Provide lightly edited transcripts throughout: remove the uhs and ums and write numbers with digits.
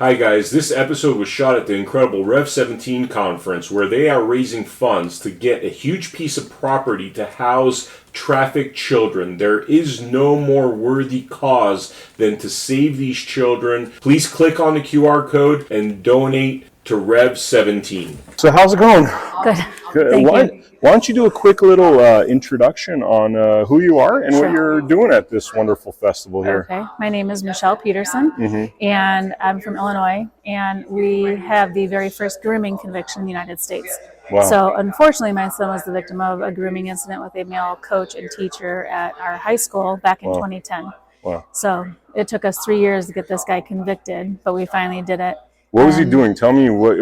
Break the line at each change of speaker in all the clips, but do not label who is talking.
Hi guys, this episode was shot at the incredible Rev 17 conference where they are raising funds to get a huge piece of property to house trafficked children. There is no more worthy cause than to save these children. Please click on the QR code and donate to Rev 17.
So how's it going?
Good.
Good. Why don't you do a quick little introduction on who you are and what you're doing at this wonderful festival here?
Okay. My name is Michelle Peterson, and I'm from Illinois, and we have the very first grooming conviction in the United States.
Wow.
So unfortunately, my son was the victim of a grooming incident with a male coach and teacher at our high school back in 2010.
Wow.
So it took us 3 years to get this guy convicted, but we finally did it.
What was he doing? Tell me what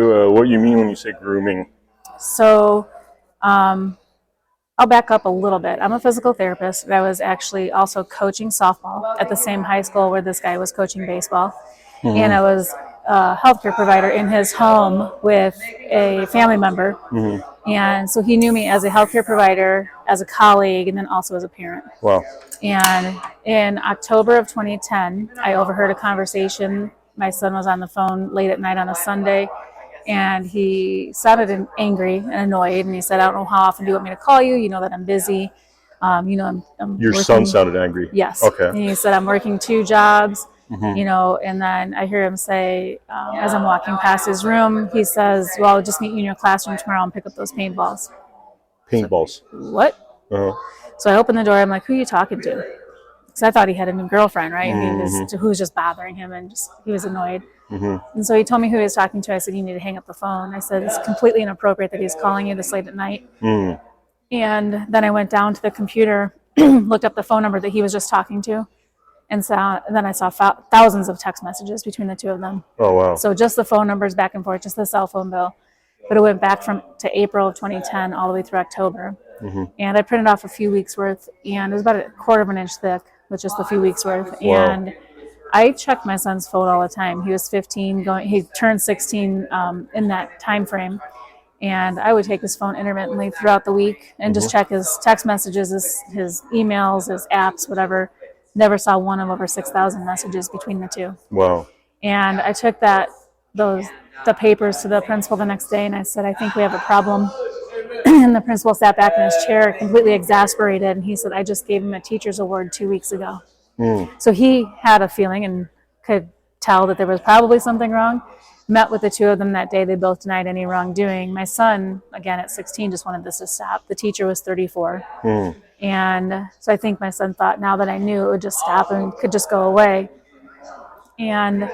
you mean when you say grooming.
So I'll back up a little bit. I'm a physical therapist, but I was actually also coaching softball at the same high school where this guy was coaching baseball. And I was a healthcare provider in his home with a family member. And so he knew me as a healthcare provider, as a colleague, and then also as a parent.
Wow.
And in October of 2010, I overheard a conversation. My son was on the phone late at night on a Sunday, and he sounded angry and annoyed, and he said, "I don't know how often do you want me to call you? You know that I'm busy. I'm
Your
working."
son sounded angry?
Yes.
Okay.
And he said, "I'm working 2 jobs, and then I hear him say, as I'm walking past his room, he says, "Well, I'll just meet you in your classroom tomorrow and pick up those paintballs."
Paintballs.
What? So I opened the door. I'm like, "Who are you talking to?" Because I thought he had a new girlfriend, right? Who was just bothering him, and he was annoyed. And so he told me who he was talking to. I said, "You need to hang up the phone." I said, "It's completely inappropriate that he's calling you this late at night." And then I went down to the computer, looked up the phone number that he was just talking to, and then I saw thousands of text messages between the 2 of them.
Oh, wow.
So just the phone numbers back and forth, just the cell phone bill. But it went back to April of 2010 all the way through October. And I printed off a few weeks worth, and it was about a 1/4 of an inch thick with just a few weeks worth.
Wow.
And I checked my son's phone all the time. He was 15, he turned 16 in that time frame. And I would take his phone intermittently throughout the week and just check his text messages, his emails, his apps, whatever. Never saw one of over 6,000 messages between the 2.
Wow.
And I took the papers to the principal the next day, and I said, "I think we have a problem." And the principal sat back in his chair, completely exasperated, and he said, "I just gave him a teacher's award 2 weeks ago." So he had a feeling and could tell that there was probably something wrong. Met with the 2 of them that day. They both denied any wrongdoing. My son, again at 16, just wanted this to stop. The teacher was 34. And so I think my son thought, now that I knew, it would just stop and could just go away. And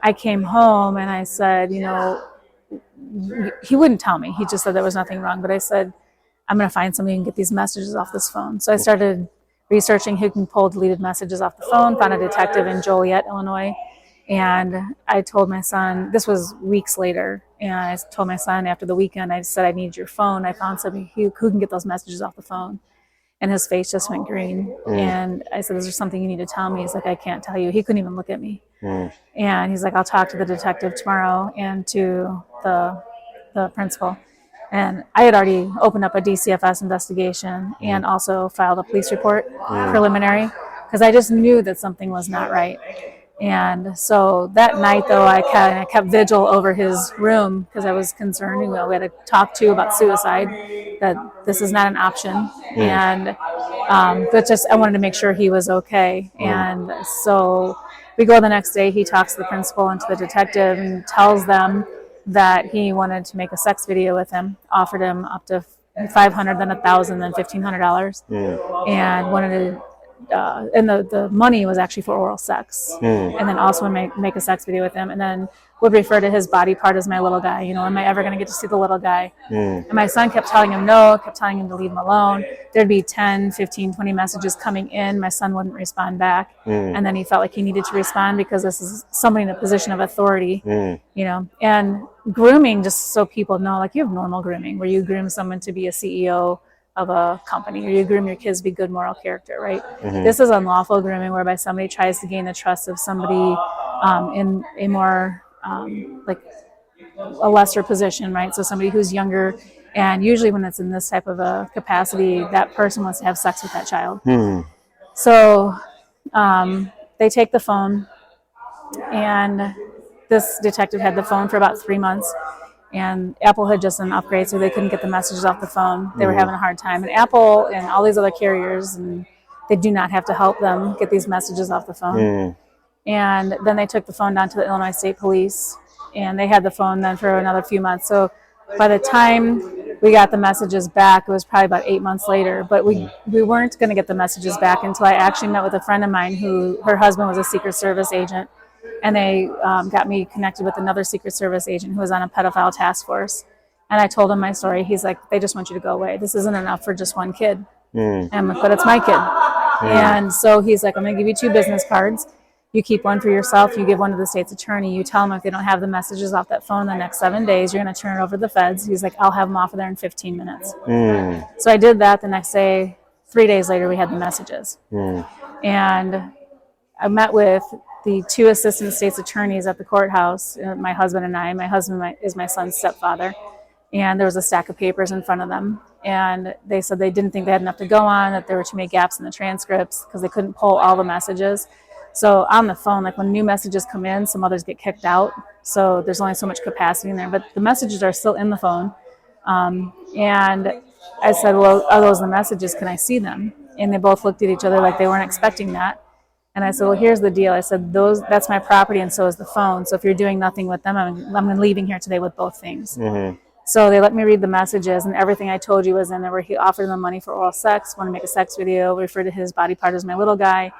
I came home and I said, he wouldn't tell me. He just said there was nothing wrong. But I said, "I'm going to find somebody who can get these messages off this phone." So I started researching who can pull deleted messages off the phone, found a detective in Joliet, Illinois. And I told my son, this was weeks later, and I told my son after the weekend, I said, "I need your phone. I found somebody who can get those messages off the phone." And his face just went green. And I said, "Is there something you need to tell me?" He's like, "I can't tell you." He couldn't even look at me. And he's like, "I'll talk to the detective tomorrow and to the principal." And I had already opened up a DCFS investigation and also filed a police report, preliminary, because I just knew that something was not right. And so that night, though, I kept vigil over his room because I was concerned. We had to talk to about suicide, that this is not an option. And but just I wanted to make sure he was okay. And so we go the next day. He talks to the principal and to the detective and tells them that he wanted to make a sex video with him, offered him up to $500, then $1,000, then $1,500, and wanted to. And the money was actually for oral sex, and then also make a sex video with him, and then would refer to his body part as my little guy. Am I ever going to get to see the little guy? And my son kept telling him no, kept telling him to leave him alone. There'd be 10, 15, 20 messages coming in. My son wouldn't respond back. And then he felt like he needed to respond because this is somebody in a position of authority, and grooming, just so people know, like you have normal grooming where you groom someone to be a CEO of a company, or you groom your kids to be good moral character, right? This is unlawful grooming, whereby somebody tries to gain the trust of somebody in a more like a lesser position, right? So somebody who's younger, and usually when it's in this type of a capacity, that person wants to have sex with that child. So they take the phone, and this detective had the phone for about 3 months, and Apple had just done an upgrade, so they couldn't get the messages off the phone. They were having a hard time. And Apple and all these other carriers, and they do not have to help them get these messages off the phone. And then they took the phone down to the Illinois State Police, and they had the phone then for another few months. So by the time we got the messages back, it was probably about 8 months later. But we weren't going to get the messages back until I actually met with a friend of mine who, her husband was a Secret Service agent. And they got me connected with another Secret Service agent who was on a pedophile task force. And I told him my story. He's like, they just want you to go away. This isn't enough for just one kid. And I'm like, but it's my kid. And so he's like, I'm going to give you 2 business cards. You keep one for yourself. You give one to the state's attorney. You tell them if they don't have the messages off that phone in the next 7 days, you're going to turn it over to the feds. He's like, I'll have them off of there in 15 minutes. So I did that. The next day, 3 days later, we had the messages. And I met with the 2 assistant state's attorneys at the courthouse, my husband and I. My husband is my son's stepfather. And there was a stack of papers in front of them. And they said they didn't think they had enough to go on, that there were too many gaps in the transcripts because they couldn't pull all the messages. So on the phone, like when new messages come in, some others get kicked out. So there's only so much capacity in there. But the messages are still in the phone. And I said, well, are those the messages? Can I see them? And they both looked at each other like they weren't expecting that. And I said, well, here's the deal. I said, that's my property, and so is the phone. So if you're doing nothing with them, I'm leaving here today with both things. So they let me read the messages, and everything I told you was in there, where he offered them money for oral sex, wanted to make a sex video, referred to his body part as my little guy,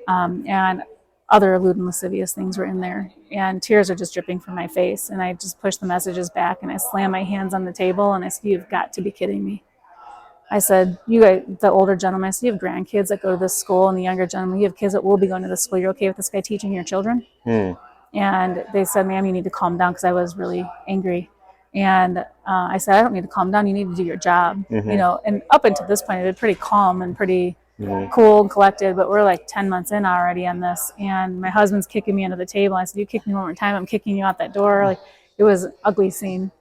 and other lewd and lascivious things were in there. And tears are just dripping from my face. And I just pushed the messages back, and I slammed my hands on the table, and I said, you've got to be kidding me. I said, you guys, the older gentleman, I said, you have grandkids that go to this school, and the younger gentleman, you have kids that will be going to this school. You're okay with this guy teaching your children? And they said, ma'am, you need to calm down, because I was really angry. And I said, I don't need to calm down. You need to do your job. You know, and up until this point, it had been pretty calm and pretty cool and collected, but we're like 10 months in already on this. And my husband's kicking me under the table. I said, you kick me one more time, I'm kicking you out that door. Like, it was an ugly scene,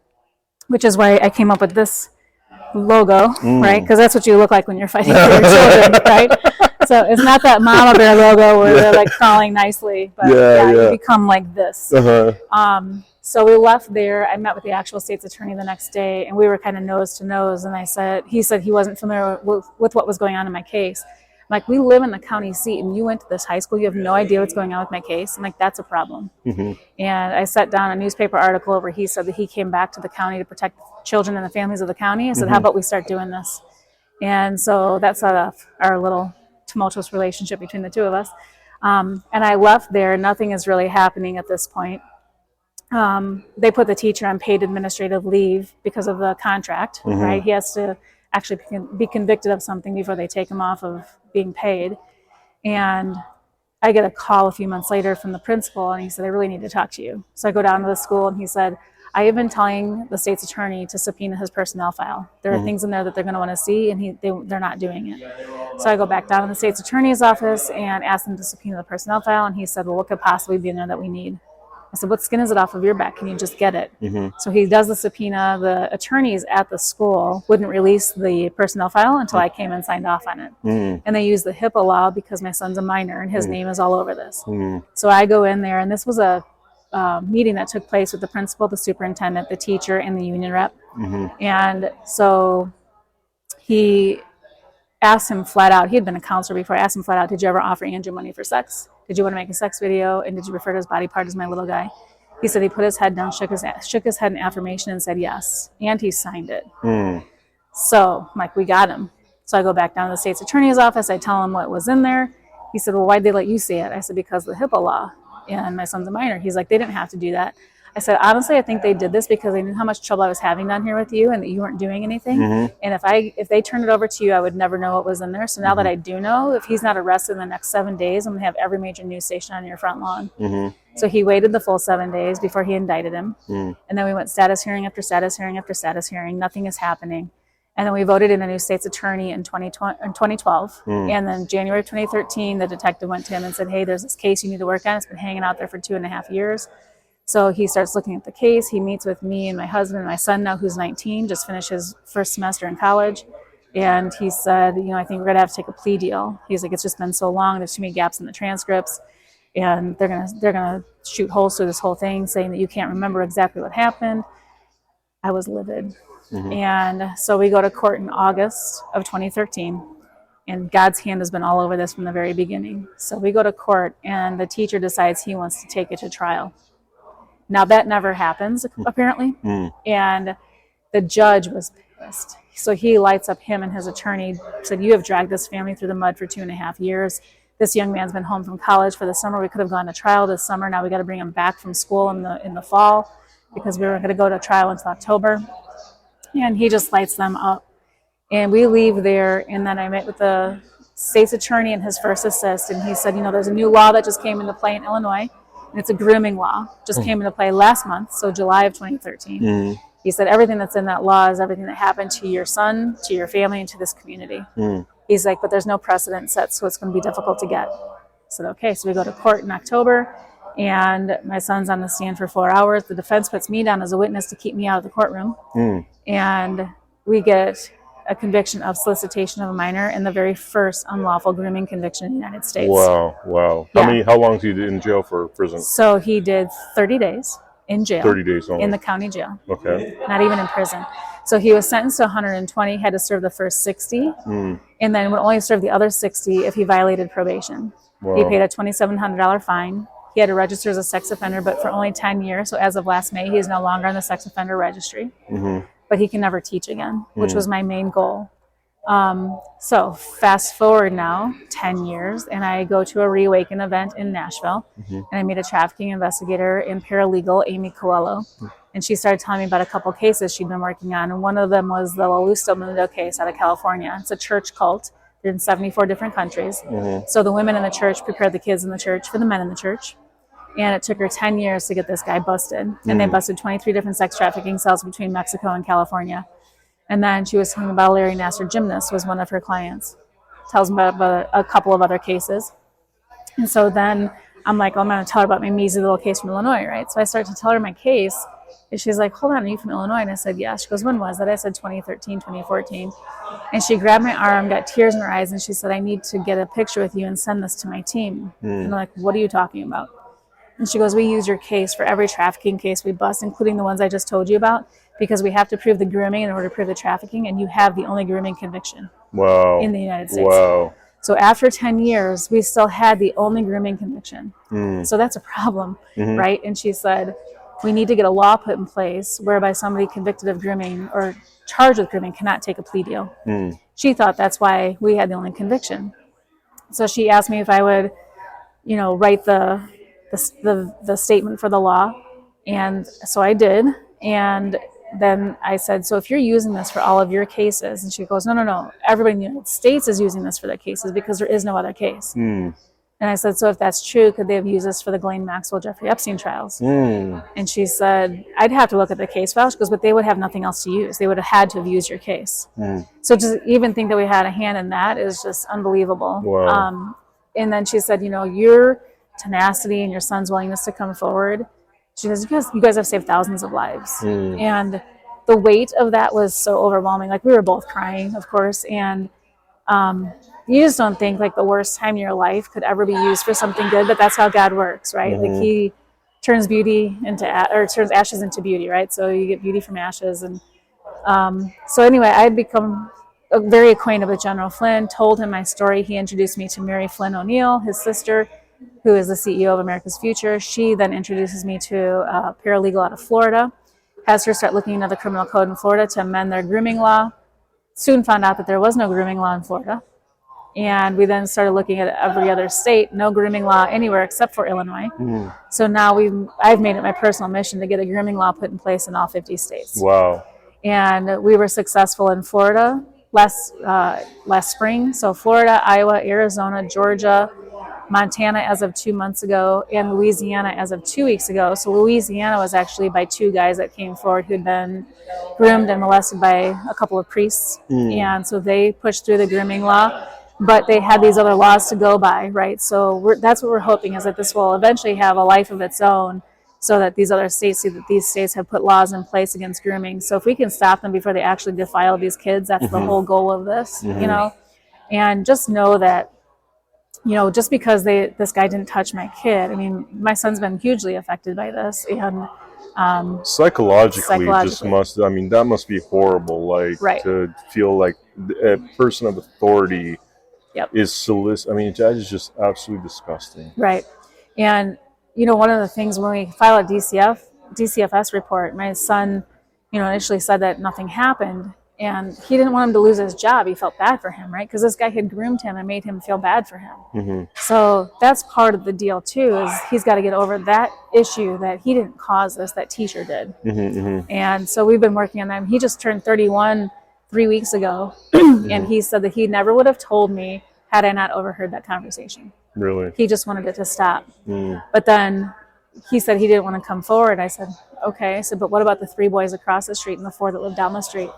which is why I came up with this logo, right? Because that's what you look like when you're fighting for your children, right? So it's not that mama bear logo where they're like crawling nicely, but you become like this. So we left there. I met with the actual state's attorney the next day, and we were kind of nose to nose. And he said he wasn't familiar with what was going on in my case. I'm like, we live in the county seat, and you went to this high school. You have no idea what's going on with my case. I'm like, that's a problem. And I set down a newspaper article where he said that he came back to the county to protect children and the families of the county. I said, how about we start doing this? And so that set off our little tumultuous relationship between the 2 of us. And I left there. Nothing is really happening at this point. They put the teacher on paid administrative leave because of the contract, right? He has to actually be convicted of something before they take him off of being paid. And I get a call a few months later from the principal, and he said, I really need to talk to you. So I go down to the school, and he said, I have been telling the state's attorney to subpoena his personnel file. There are things in there that they're going to want to see, and they're not doing it. So I go back down to the state's attorney's office and ask them to subpoena the personnel file, and he said, well, what could possibly be in there that we need? I said, what skin is it off of your back? Can you just get it? So he does the subpoena. The attorneys at the school wouldn't release the personnel file until I came and signed off on it. And they use the HIPAA law because my son's a minor and his name is all over this. So I go in there, and this was a meeting that took place with the principal, the superintendent, the teacher, and the union rep. And so he asked him flat out, he had been a counselor before, I asked him flat out, did you ever offer Andrew money for sex? Did you want to make a sex video? And did you refer to his body part as my little guy? He said he put his head down, shook his head in affirmation and said yes. And he signed it. So I'm like, we got him. So I go back down to the state's attorney's office. I tell him what was in there. He said, well, why'd they let you see it? I said, because of the HIPAA law. And my son's a minor. He's like, they didn't have to do that. I said, honestly, I think they did this because they knew how much trouble I was having down here with you and that you weren't doing anything. And if they turned it over to you, I would never know what was in there. So now that I do know, if he's not arrested in the next 7 days, I'm going to have every major news station on your front lawn. So he waited the full 7 days before he indicted him. And then we went status hearing after status hearing after status hearing. Nothing is happening. And then we voted in a new state's attorney in 2012. And then January of 2013, the detective went to him and said, hey, there's this case you need to work on. It's been hanging out there for 2.5 years. So he starts looking at the case. He meets with me and my husband and my son now, who's 19, just finished his first semester in college. And he said, I think we're going to have to take a plea deal. He's like, it's just been so long. There's too many gaps in the transcripts. And they're gonna shoot holes through this whole thing, saying that you can't remember exactly what happened. I was livid. And so we go to court in August of 2013. And God's hand has been all over this from the very beginning. So we go to court, and the teacher decides he wants to take it to trial. Now, that never happens, apparently. And the judge was pissed. So he lights up him and his attorney, said, you have dragged this family through the mud for 2.5 years. This young man's been home from college for the summer. We could have gone to trial this summer. Now we got to bring him back from school in the fall because we were going to go to trial until October. And he just lights them up. And we leave there, and then I met with the state's attorney and his first assist, and he said, there's a new law that just came into play in Illinois, and it's a grooming law. Just came into play last month, so July of 2013. He said everything that's in that law is everything that happened to your son, to your family, and to this community. He's like, but there's no precedent set, so it's going to be difficult to get. I said, okay. So we go to court in October, and my son's on the stand for 4 hours. The defense puts me down as a witness to keep me out of the courtroom. And we get a conviction of solicitation of a minor and the very first unlawful grooming conviction in the United States.
Wow.
Yeah.
How long did he do in jail for prison?
So he did 30 days in jail.
30 days only.
In the county jail.
Okay.
Not even in prison. So he was sentenced to 120, had to serve the first 60, and then would only serve the other 60 if he violated probation.
Wow.
He paid a $2,700 fine. He had to register as a sex offender, but for only 10 years. So as of last May, he is no longer on the sex offender registry. But he can never teach again, which was my main goal. So fast forward now 10 years, and I go to a Reawaken event in Nashville, and I meet a trafficking investigator and paralegal, Amy Coelho, and she started telling me about a couple cases she'd been working on, and one of them was the La Luz del Mundo case out of California. It's a church cult. They're in 74 different countries. So the women in the church prepared the kids in the church for the men in the church. And it took her 10 years to get this guy busted. And they busted 23 different sex trafficking cells between Mexico and California. And then she was talking about Larry Nassar, gymnast, was one of her clients. Tells me about a couple of other cases. And so then I'm like, I'm going to tell her about my measly little case from Illinois, right? So I start to tell her my case. And she's like, hold on, are you from Illinois? And I said, yeah. She goes, when was that? I said, 2013, 2014. And she grabbed my arm, got tears in her eyes, and she said, I need to get a picture with you and send this to my team. And I'm like, what are you talking about? And she goes, we use your case for every trafficking case we bust, including the ones I just told you about, because we have to prove the grooming in order to prove the trafficking, and you have the only grooming conviction in the United States. So after 10 years, we still had the only grooming conviction. So that's a problem, right? And she said, we need to get a law put in place whereby somebody convicted of grooming or charged with grooming cannot take a plea deal. She thought that's why we had the only conviction. So she asked me if I would, write the statement for the law, and so I did. And then I said, so if you're using this for all of your cases, and she goes, no, everybody in the United States is using this for their cases because there is no other case. And I said, so if that's true, could they have used this for the Ghislaine Maxwell, Jeffrey Epstein trials? And she said, I'd have to look at the case file. She goes, but they would have nothing else to use. They would have had to have used your case. So just even think that we had a hand in that is just unbelievable. And then she said, your tenacity and your son's willingness to come forward. She says, you guys have saved thousands of lives. And the weight of that was so overwhelming. Like, we were both crying, of course. And you just don't think like the worst time in your life could ever be used for something good, but that's how God works, right? Like, he turns turns ashes into beauty, right? So you get beauty from ashes. And so anyway, I had become very acquainted with General Flynn, told him my story. He introduced me to Mary Flynn O'Neill, his sister, who is the CEO of America's Future. She then introduces me to a paralegal out of Florida, has her start looking into the criminal code in Florida to amend their grooming law. Soon found out that there was no grooming law in Florida. And we then started looking at every other state, no grooming law anywhere except for Illinois. So now I've made it my personal mission to get a grooming law put in place in all 50 states. And we were successful in Florida last spring. So Florida, Iowa, Arizona, Georgia, Montana as of 2 months ago, and Louisiana as of 2 weeks ago. So Louisiana was actually by two guys that came forward who'd been groomed and molested by a couple of priests. And so they pushed through the grooming law, but they had these other laws to go by, right? So that's what we're hoping, is that this will eventually have a life of its own, so that these other states see that these states have put laws in place against grooming. So if we can stop them before they actually defile these kids, that's the whole goal of this, And just know that just because this guy didn't touch my kid. I mean, my son's been hugely affected by this, and
Psychologically, just
psychologically.
I mean, that must be horrible. Like
Right.
to feel like a person of authority
Yep.
is solicit. I mean, that is just absolutely disgusting.
Right. And, one of the things when we file a DCFS report, my son, initially said that nothing happened, and he didn't want him to lose his job. He felt bad for him, right? Because this guy had groomed him and made him feel bad for him.
Mm-hmm.
So that's part of the deal too, is he's got to get over that issue that he didn't cause this, that teacher did.
Mm-hmm, mm-hmm.
And so we've been working on that. He just turned 31 3 weeks ago, and he said that he never would have told me had I not overheard that conversation.
Really?
He just wanted it to stop.
Mm.
But then he said he didn't want to come forward. I said, okay. I said, but what about the 3 boys across the street and the 4 that live down the street?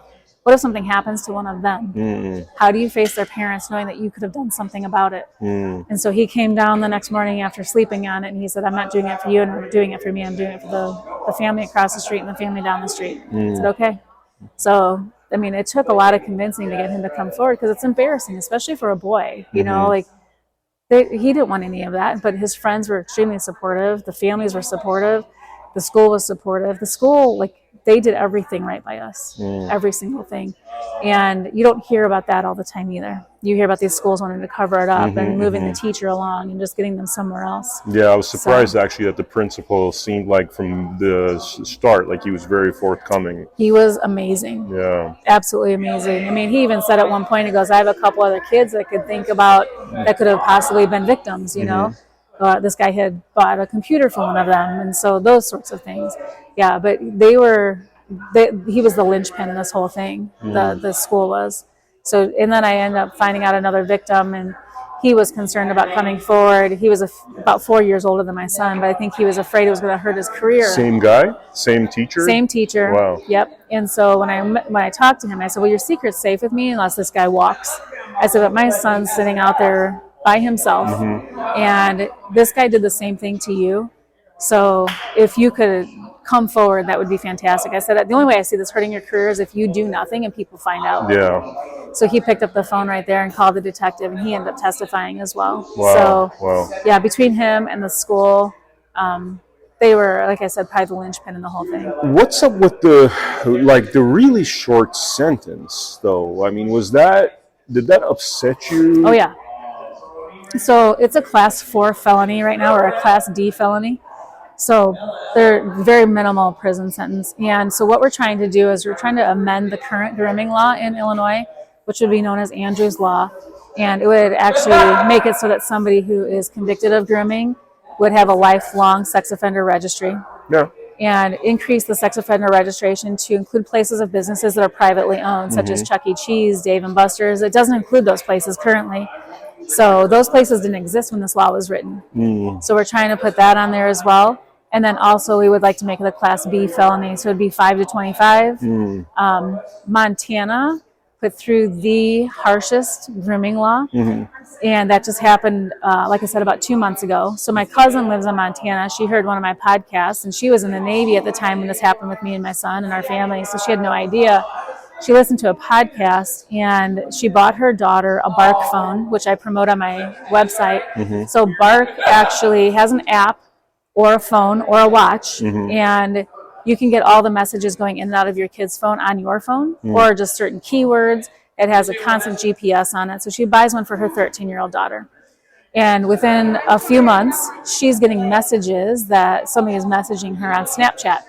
What if something happens to one of them?
Mm.
How do you face their parents knowing that you could have done something about it?
Mm.
And so he came down the next morning after sleeping on it, and he said, I'm not doing it for you, and I'm doing it for me. I'm doing it for the family across the street and the family down the street. I said, okay. So, I mean, it took a lot of convincing to get him to come forward, because it's embarrassing, especially for a boy, like, he didn't want any of that, but his friends were extremely supportive. The families were supportive. The school was supportive. The school, they did everything right by us, every single thing. And you don't hear about that all the time either. You hear about these schools wanting to cover it up and moving the teacher along and just getting them somewhere else.
Yeah, I was surprised actually that the principal seemed like from the start, like he was very forthcoming.
He was amazing.
Yeah.
Absolutely amazing. I mean, he even said at one point, he goes, I have a couple other kids that I could think about that could have possibly been victims, this guy had bought a computer for one of them, and so those sorts of things. Yeah, but he was the linchpin in this whole thing. The school was. So, and then I ended up finding out another victim, and he was concerned about coming forward. He was about 4 years older than my son, but I think he was afraid it was going to hurt his career.
Same guy? Same teacher?
Same teacher.
Wow.
Yep. And so when I talked to him, I said, well, your secret's safe with me unless this guy walks. I said, but my son's sitting out there by himself, and this guy did the same thing to you. So if you could come forward, that would be fantastic. I said, the only way I see this hurting your career is if you do nothing and people find out.
Yeah.
So he picked up the phone right there and called the detective, and he ended up testifying as well.
Wow.
So, yeah, between him and the school, they were, like I said, probably the linchpin in the whole thing.
What's up with the really short sentence, though? I mean, did that upset you?
Oh, yeah. So it's a class 4 felony right now, or a class D felony. So they're very minimal prison sentence. And so what we're trying to do is we're trying to amend the current grooming law in Illinois, which would be known as Andrew's Law. And it would actually make it so that somebody who is convicted of grooming would have a lifelong sex offender registry.
Yeah.
And increase the sex offender registration to include places of businesses that are privately owned, such as Chuck E. Cheese, Dave & Buster's. It doesn't include those places currently. So those places didn't exist when this law was written. So we're trying to put that on there as well. And then also we would like to make it a Class B felony. So it'd be 5 to 25. Montana put through the harshest grooming law. And that just happened, like I said, about 2 months ago. So my cousin lives in Montana. She heard one of my podcasts, and she was in the Navy at the time when this happened with me and my son and our family. So she had no idea. She listened to a podcast, and she bought her daughter a Bark phone, which I promote on my website. So Bark actually has an app or a phone or a watch, and you can get all the messages going in and out of your kid's phone on your phone, or just certain keywords. It has a constant GPS on it. So she buys one for her 13-year-old daughter. And within a few months, she's getting messages that somebody is messaging her on Snapchat.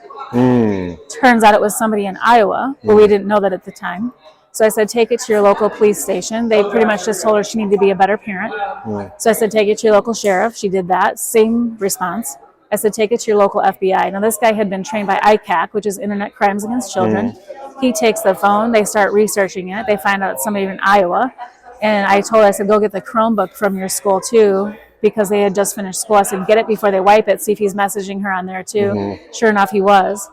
Turns out it was somebody in Iowa, but we didn't know that at the time. So I said, take it to your local police station. They pretty much just told her she needed to be a better parent. So I said, take it to your local sheriff. She did that. Same response. I said, take it to your local FBI. Now, this guy had been trained by ICAC, which is Internet Crimes Against Children. He takes the phone. They start researching it. They find out it's somebody in Iowa. And I told her, I said, go get the Chromebook from your school, too, because they had just finished school. I said, get it before they wipe it. See if he's messaging her on there, too. Sure enough, he was.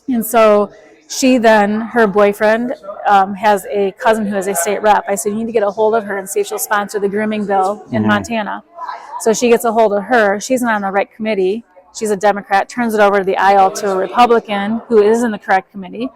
And so she then, her boyfriend, has a cousin who is a state rep. I said, you need to get a hold of her and see if she'll sponsor the grooming bill in Montana. So she gets a hold of her. She's not on the right committee. she's a Democrat, turns it over to the aisle to a Republican who is in the correct committee,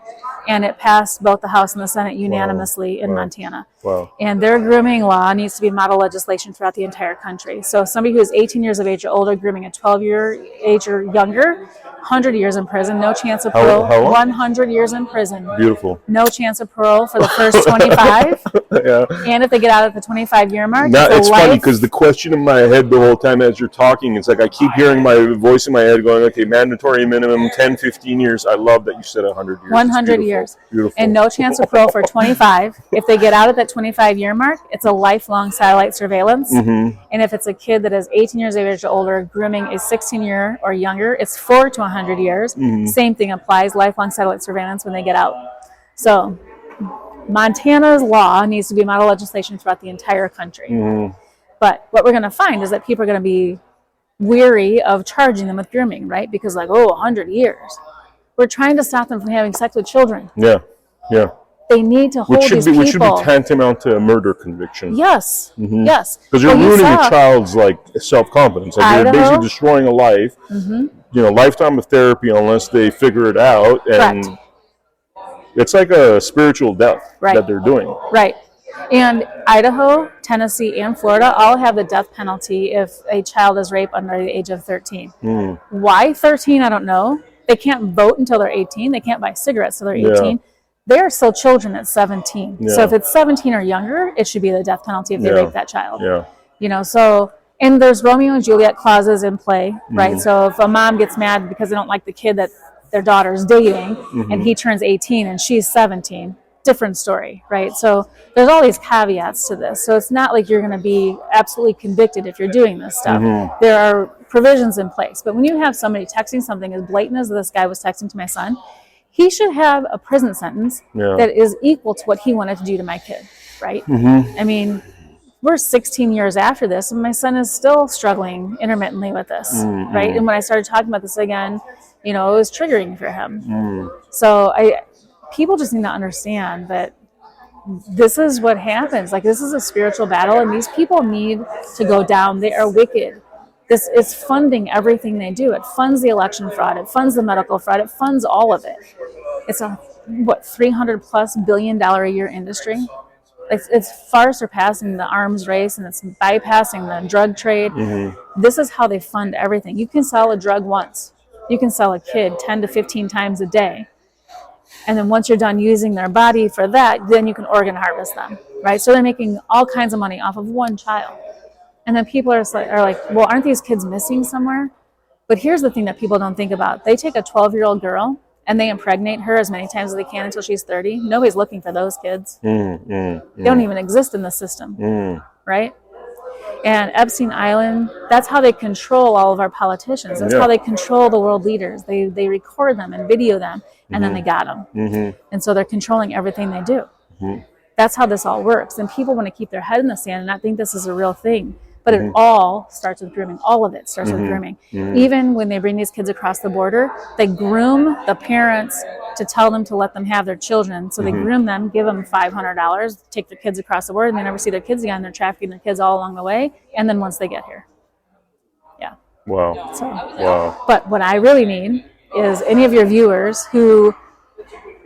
and it passed both the House and the Senate unanimously in Montana.
Wow.
And their grooming law needs to be model legislation throughout the entire country. So somebody who is 18 years of age or older grooming a 12-year age or younger, 100 years in prison, no chance of parole.
How long?
100 years in prison.
Beautiful.
No chance of parole for the first 25.
Yeah.
And if they get out at the 25-year mark,
Now, it's funny
life.
because the question in my head the whole time as you're talking, it's like I keep hearing my voice in my head going, okay, mandatory minimum, 10, 15 years. I love that you said 100 years.
100 years.
Beautiful.
And no chance of parole for 25. If they get out at that 25-year mark, it's a lifelong satellite surveillance.
Mm-hmm.
And if it's a kid that is 18 years of age or older, grooming is 16-year or younger, it's 4 to 100 years.
Mm-hmm.
Same thing applies, lifelong satellite surveillance when they get out. So Montana's law needs to be model legislation throughout the entire country.
Mm-hmm.
But what we're going to find is that people are going to be weary of charging them with grooming, right? Because 100 years. We're trying to stop them from having sex with children.
Yeah, yeah.
They need to hold these people.
Which should be tantamount to a murder conviction.
Yes, yes.
Because you're ruining a child's self-confidence. You're basically destroying a life.
Mm-hmm.
Lifetime of therapy unless they figure it out, and
Correct.
It's like a spiritual death that they're doing.
Right. And Idaho, Tennessee, and Florida all have the death penalty if a child is raped under the age of 13.
Mm.
Why 13? I don't know. They can't vote until they're 18. They can't buy cigarettes until they're 18. They're still children at 17.
Yeah.
So if it's 17 or younger, it should be the death penalty if they rape that child.
Yeah.
So, and there's Romeo and Juliet clauses in play, right? Mm-hmm. So if a mom gets mad because they don't like the kid that their daughter's dating, mm-hmm. and he turns 18 and she's 17, different story, right? So there's all these caveats to this. So it's not like you're going to be absolutely convicted if you're doing this stuff. Mm-hmm. There are provisions in place. But when you have somebody texting something as blatant as this guy was texting to my son, he should have a prison sentence that is equal to what he wanted to do to my kid, right? Mm-hmm. I mean, we're 16 years after this, and my son is still struggling intermittently with this, mm-hmm. right? And when I started talking about this again, it was triggering for him. Mm. So people just need to understand that this is what happens. This is a spiritual battle, and these people need to go down. They are wicked. This is funding everything they do. It funds the election fraud. It funds the medical fraud. It funds all of it. It's a, $300+ billion a year industry. It's far surpassing the arms race, and it's bypassing the drug trade. Mm-hmm. This is how they fund everything. You can sell a drug once. You can sell a kid 10 to 15 times a day. And then once you're done using their body for that, then you can organ harvest them, right? So they're making all kinds of money off of one child. And then people are like, well, aren't these kids missing somewhere? But here's the thing that people don't think about. They take a 12-year-old girl and they impregnate her as many times as they can until she's 30. Nobody's looking for those kids. They don't even exist in the system, right? And Epstein Island, that's how they control all of our politicians. That's how they control the world leaders. They record them and video them, and then they got them. Mm-hmm. And so they're controlling everything they do. Mm-hmm. That's how this all works. And people want to keep their head in the sand and not think this is a real thing. But it all starts with grooming. All of it starts with grooming. Mm-hmm. Even when they bring these kids across the border, they groom the parents to tell them to let them have their children. So they groom them, give them $500, take their kids across the border, and they never see their kids again. They're trafficking their kids all along the way. And then once they get here. Yeah.
Wow. Wow.
But what I really need is any of your viewers who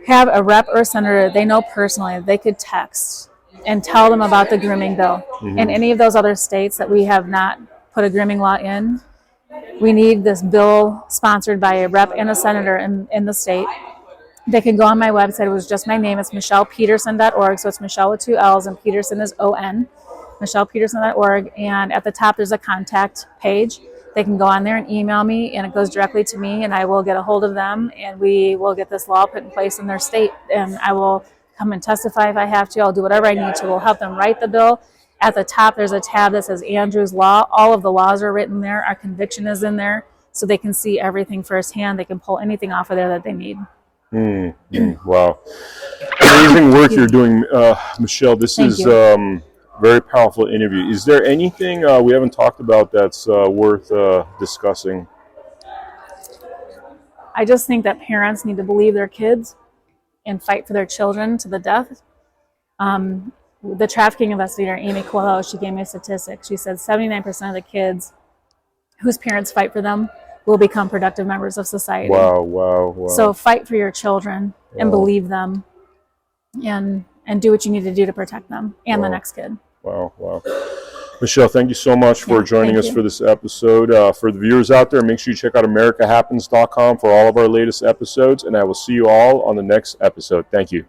have a rep or a senator they know personally, they could text and tell them about the grooming bill. Mm-hmm. In any of those other states that we have not put a grooming law in, we need this bill sponsored by a rep and a senator in the state. They can go on my website. It was just my name. It's michellepeterson.org. So it's Michelle with 2 L's and Peterson is O-N. michellepeterson.org. And at the top, there's a contact page. They can go on there and email me, and it goes directly to me, and I will get a hold of them, and we will get this law put in place in their state. And I will come and testify if I have to. I'll do whatever I need to. We'll help them write the bill. At the top, there's a tab that says Andrew's Law. All of the laws are written there. Our conviction is in there, so they can see everything firsthand. They can pull anything off of there that they need.
Wow. Amazing work you're doing, Michelle. This is very powerful interview. Is there anything we haven't talked about that's worth discussing?
I just think that parents need to believe their kids and fight for their children to the death. The trafficking investigator, Amy Coelho, she gave me a statistic. She said 79% of the kids whose parents fight for them will become productive members of society.
Wow, wow, wow.
So fight for your children and believe them, and do what you need to do to protect them and the next kid.
Wow, wow. Michelle, thank you so much for joining us for this episode. For the viewers out there, make sure you check out AmericaHappens.com for all of our latest episodes, and I will see you all on the next episode. Thank you.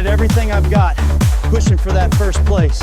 Everything I've got, pushing for that first place.